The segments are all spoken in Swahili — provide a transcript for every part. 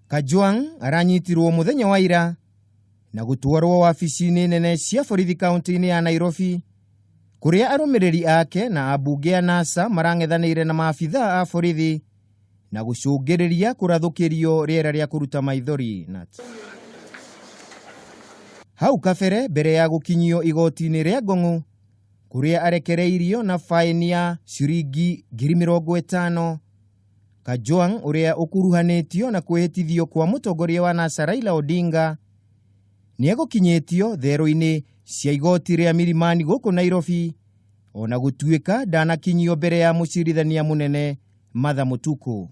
Kajwang aranyitirwo muthenya wa ira na gutwarwo wabici-inĩ nene cia borithi kaunti-inĩ ya Nairobi, kuria arumiriri ake na abunge a NASA marang'ethanĩire na maabitha a borithi na gucungiriria kurathukirio riera ria kuruta maithori. Hau kabere mbere ya gukinyio igoti-inĩ ria Ngong'u, kuria arekereirio na faini ya ciringi 50,000, Kajwang uria ukuruhanĩtio na kwĩhĩtithio kwa mũtongoria wa NASA Raila Odinga nĩegũkinyĩtio therũ-inĩ cia igoti ria Milimani gũkũ Nairobi, ona gũtuĩka ndanakinyio mbere ya mũcirithania mũnene Martha Mutuku.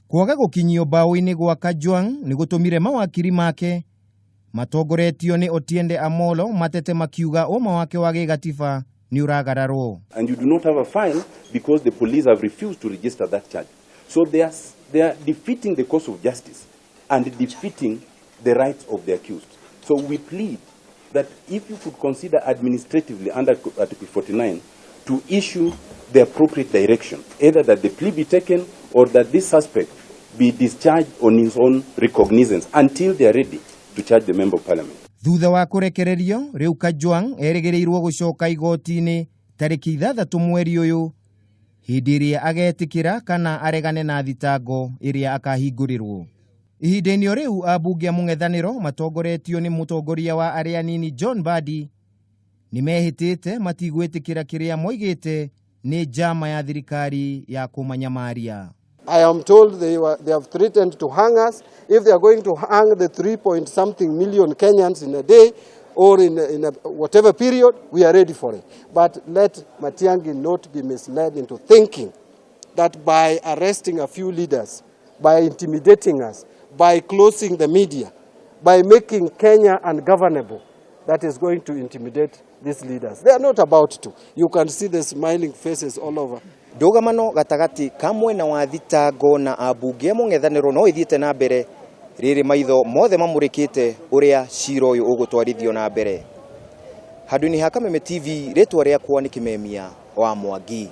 Kwaga gũkinyio mbaũ-inĩ gwa Kajwang nĩ gũtũmire mawakiri make matongoretio nĩ Otiende Amollo matete makiuga ũma wake wa gĩgatiba ni uragararwo. And you do not have a file because the police have refused to register that charge. So they are defeating the cause of justice and defeating the rights of the accused. So we plead that if you could consider administratively under Article 49 to issue the appropriate direction, either that the plea be taken or that this suspect be discharged on his own recognizance until they are ready to charge the member of parliament. Thutha wa kurekererio, riu Kajwang erĩgĩrĩirwo gucoka igoti-inĩ tarĩki 6 mweri ũyũ, hĩndĩ ĩrĩa agetikĩra kana aregane na thitango ĩrĩa akahingũrĩrwo. Ihinda-inĩ rĩu abunge a mũng'ethanĩro matongoretio nĩ mũtongoria wa arĩa anini John Mbadi nĩmehĩtĩte matigwĩtĩkĩra kĩrĩa moigĩte nĩ njama ya thirikari ya kũmanyamaria. I am told they have threatened to hang us. If they are going to hang the 3-point-something million Kenyans in a day or in a whatever period, we are ready for it. But let Matiang'i not be misled into thinking that by arresting a few leaders, by intimidating us, by closing the media, by making Kenya ungovernable, that is going to intimidate these leaders. They are not about to. You can see the smiling faces all over. Ndugamano gatagati kamwe na wa thitango na abunge mũng'ethanĩro no ithiĩte na mbere, rĩrĩ maitho mothe mamũrĩkĩte ũrĩa cira ũyũ ũgũtwarithio na mbere. Handũ-inĩ ha Kameme TV, rĩtwa rĩakwa nĩ Kĩmemia wa Mwangi.